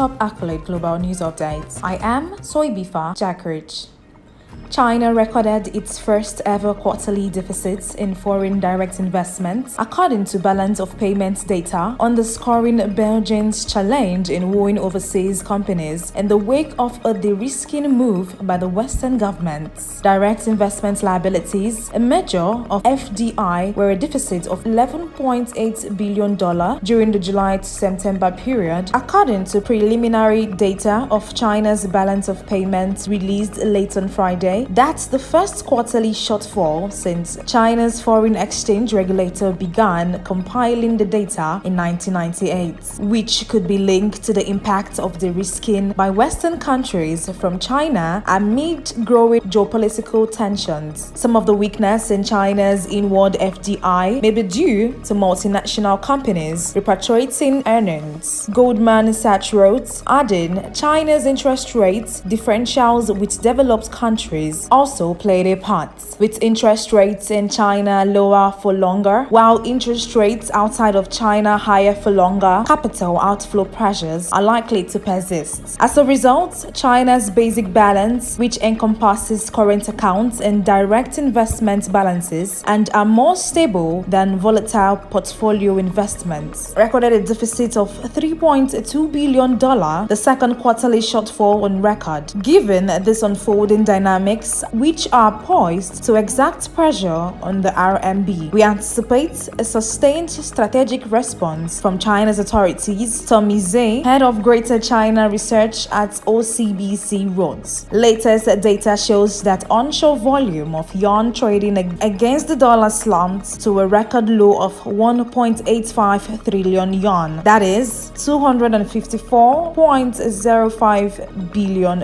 top accolade global news updates. I am Soybifa Jackridge. China recorded its first ever quarterly deficit in foreign direct investments, according to balance of payments data, underscoring Beijing's challenge in wooing overseas companies in the wake of a de-risking move by the Western governments. Direct investment liabilities, a measure of FDI, were a deficit of $11.8 billion during the July to September period, according to preliminary data of China's balance of payments released late on Friday. That's the first quarterly shortfall since China's foreign exchange regulator began compiling the data in 1998, which could be linked to the impact of de-risking by Western countries from China amid growing geopolitical tensions. Some of the weakness in China's inward FDI may be due to multinational companies repatriating earnings, Goldman Sachs wrote, adding China's interest rates differentials with developed countries also played a part, with interest rates in China lower for longer, while interest rates outside of China higher for longer. Capital outflow pressures are likely to persist. As a result, China's basic balance, which encompasses current accounts and direct investment balances and are more stable than volatile portfolio investments, recorded a deficit of $3.2 billion, the second quarterly shortfall on record. Given this unfolding dynamics, which are poised to exert pressure on the RMB, we anticipate a sustained strategic response from China's authorities, Tommy Zhai, head of Greater China Research at OCBC, wrote. Latest data shows that onshore volume of yuan trading against the dollar slumped to a record low of 1.85 trillion yuan, that is $254.05 billion.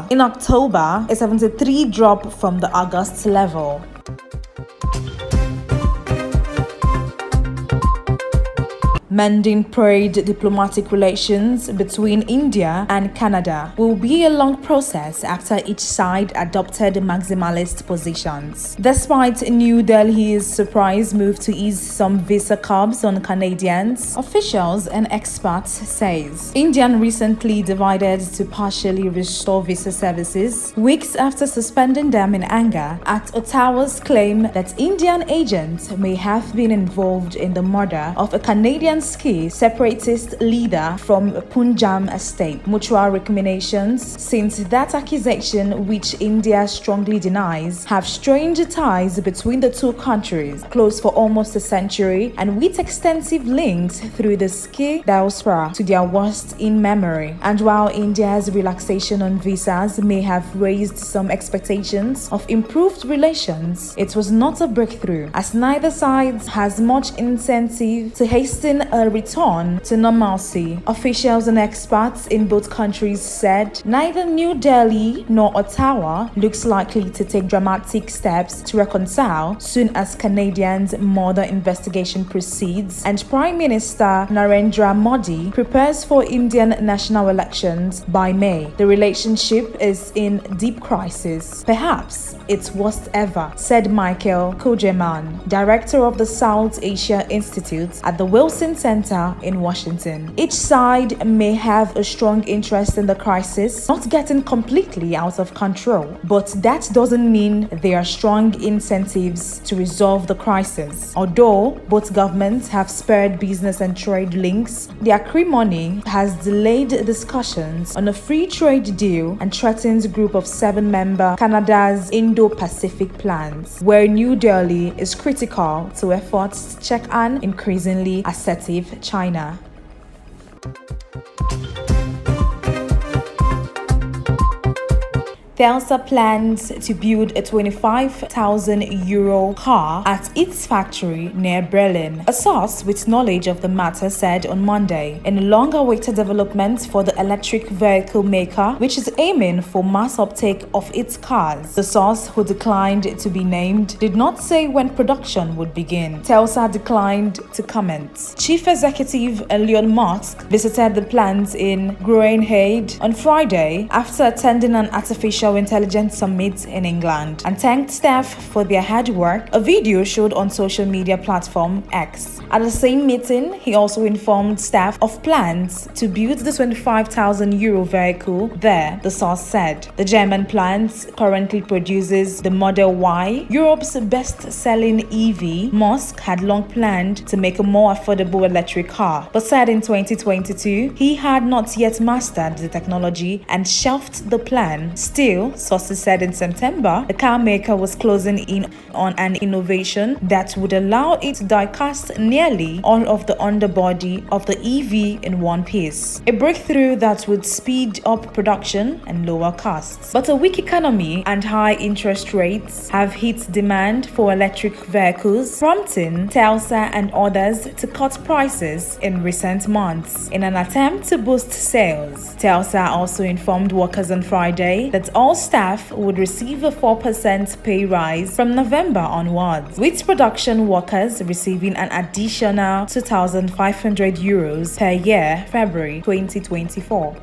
In October, a 73 drop from the August level. Mending frayed diplomatic relations between India and Canada will be a long process after each side adopted maximalist positions. Despite New Delhi's surprise move to ease some visa curbs on Canadians, officials and experts say India recently decided to partially restore visa services weeks after suspending them in anger at Ottawa's claim that Indian agents may have been involved in the murder of a Canadian Sikh separatist leader from Punjab state. Mutual recriminations since that accusation, which India strongly denies, have strained ties between the two countries, close for almost a century and with extensive links through the Sikh diaspora to their worst in memory. And while India's relaxation on visas may have raised some expectations of improved relations, it was not a breakthrough, as neither side has much incentive to hasten a return to normalcy. Officials and experts in both countries said neither New Delhi nor Ottawa looks likely to take dramatic steps to reconcile soon as Canadians' murder investigation proceeds and Prime Minister Narendra Modi prepares for Indian national elections by May. The relationship is in deep crisis, perhaps its worst ever, said Michael Kojeman, director of the South Asia Institute at the Wilson Center in Washington. Each side may have a strong interest in the crisis not getting completely out of control, but that doesn't mean there are strong incentives to resolve the crisis. Although both governments have spared business and trade links, the acrimony has delayed discussions on a free trade deal and threatens a group of 7-member Canada's Indo-Pacific plans, where New Delhi is critical to efforts to check an increasingly assertive China. Tesla plans to build a €25,000 car at its factory near Berlin, a source with knowledge of the matter said on Monday, in a long-awaited development for the electric vehicle maker, which is aiming for mass uptake of its cars. The source, who declined to be named, did not say when production would begin. Tesla declined to comment. Chief Executive Elon Musk visited the plant in Groenheid on Friday after attending an artificial Artificial Intelligence Summit in England and thanked staff for their hard work, a video showed on social media platform X. At the same meeting, he also informed staff of plans to build the 25,000 euro vehicle there, the source said. The German plant currently produces the Model Y, Europe's best-selling EV. Musk had long planned to make a more affordable electric car, but said in 2022 he had not yet mastered the technology and shelved the plan. Still, sources said in September, the car maker was closing in on an innovation that would allow it to die-cast nearly all of the underbody of the EV in one piece, a breakthrough that would speed up production and lower costs. But a weak economy and high interest rates have hit demand for electric vehicles, prompting Tesla and others to cut prices in recent months in an attempt to boost sales. Tesla also informed workers on Friday that all staff would receive a 4% pay rise from November onwards, with production workers receiving an additional 2,500 euros per year, February 2024.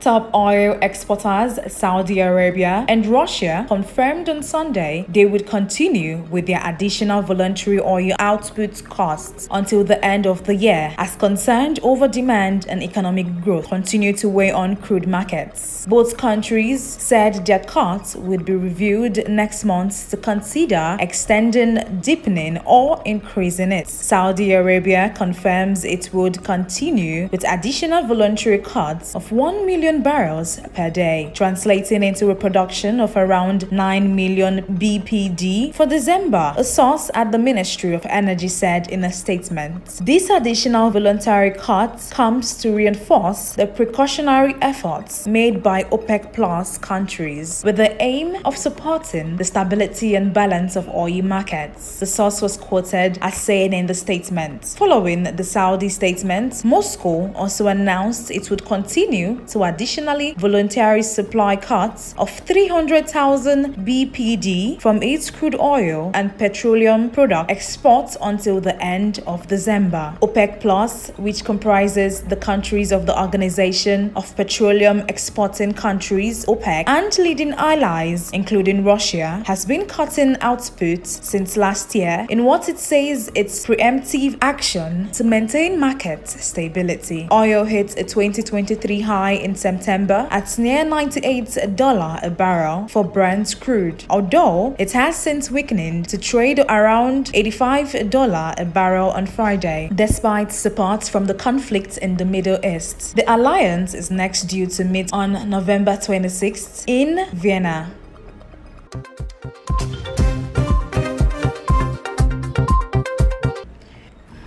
Top oil exporters Saudi Arabia and Russia confirmed on Sunday they would continue with their additional voluntary oil output costs until the end of the year, as concerned over demand and economic growth continue to weigh on crude markets. Both countries said their cuts would be reviewed next month to consider extending, deepening, or increasing it. Saudi Arabia confirms it would continue with additional voluntary cuts of 1 million barrels per day, translating into a production of around 9 million BPD for December, a source at the Ministry of Energy said in a statement. This additional voluntary cut comes to reinforce the precautionary efforts made by OPEC Plus countries with the aim of supporting the stability and balance of oil markets, the source was quoted as saying in the statement. Following the Saudi statement, Moscow also announced it would continue to additionally voluntary supply cuts of 300,000 BPD from its crude oil and petroleum product exports until the end of December. OPEC Plus, which comprises the countries of the Organization of Petroleum Exporting Countries, OPEC, and leading allies, including Russia, has been cutting output since last year in what it says its preemptive action to maintain market stability. Oil hit a 2023 high in September at near $98 a barrel for Brent crude, although it has since weakened to trade around $85 a barrel on Friday, despite support from the conflict in the Middle East. The alliance is next due to meet on November 26th in Vienna.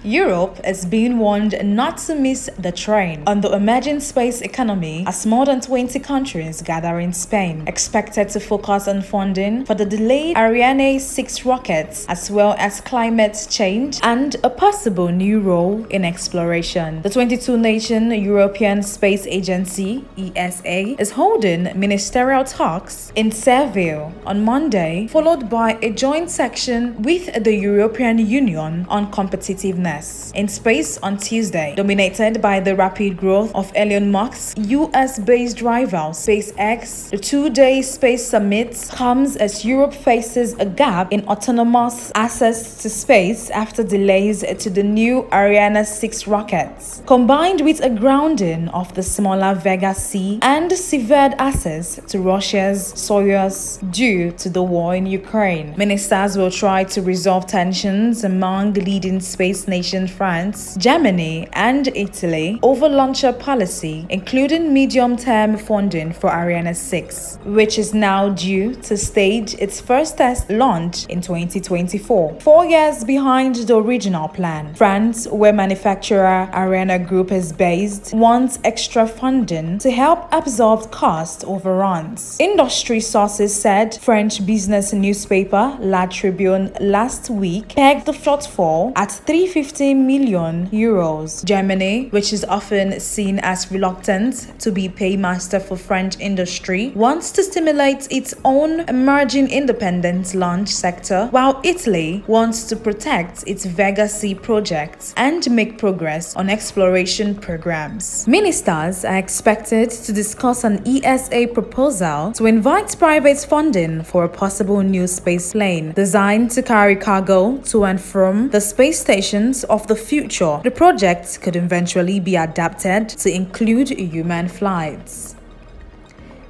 Europe is being warned not to miss the train on the emerging space economy as more than 20 countries gather in Spain, expected to focus on funding for the delayed Ariane 6 rockets, as well as climate change and a possible new role in exploration. The 22-nation European Space Agency, ESA, is holding ministerial talks in Seville on Monday, followed by a joint section with the European Union on competitiveness in space on Tuesday, dominated by the rapid growth of Elon Musk's US-based rival SpaceX. The two-day space summit comes as Europe faces a gap in autonomous access to space after delays to the new Ariane 6 rockets, combined with a grounding of the smaller Vega C and severed access to Russia's Soyuz due to the war in Ukraine. Ministers will try to resolve tensions among leading space nations France, Germany, and Italy over launcher policy, including medium-term funding for Ariane 6, which is now due to stage its first test launch in 2024, 4 years behind the original plan. France, where manufacturer Ariane Group is based, wants extra funding to help absorb cost overruns. Industry sources said French business newspaper La Tribune last week pegged the shortfall at 350 50 million euros. Germany, which is often seen as reluctant to be paymaster for French industry, wants to stimulate its own emerging independent launch sector, while Italy wants to protect its Vega C projects and make progress on exploration programs. Ministers are expected to discuss an ESA proposal to invite private funding for a possible new space plane designed to carry cargo to and from the space stations of the future. The project could eventually be adapted to include human flights.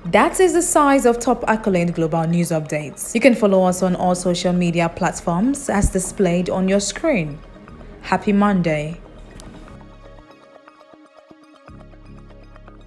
That is the size of top accolade global news updates. You can follow us on all social media platforms as displayed on your screen. Happy Monday.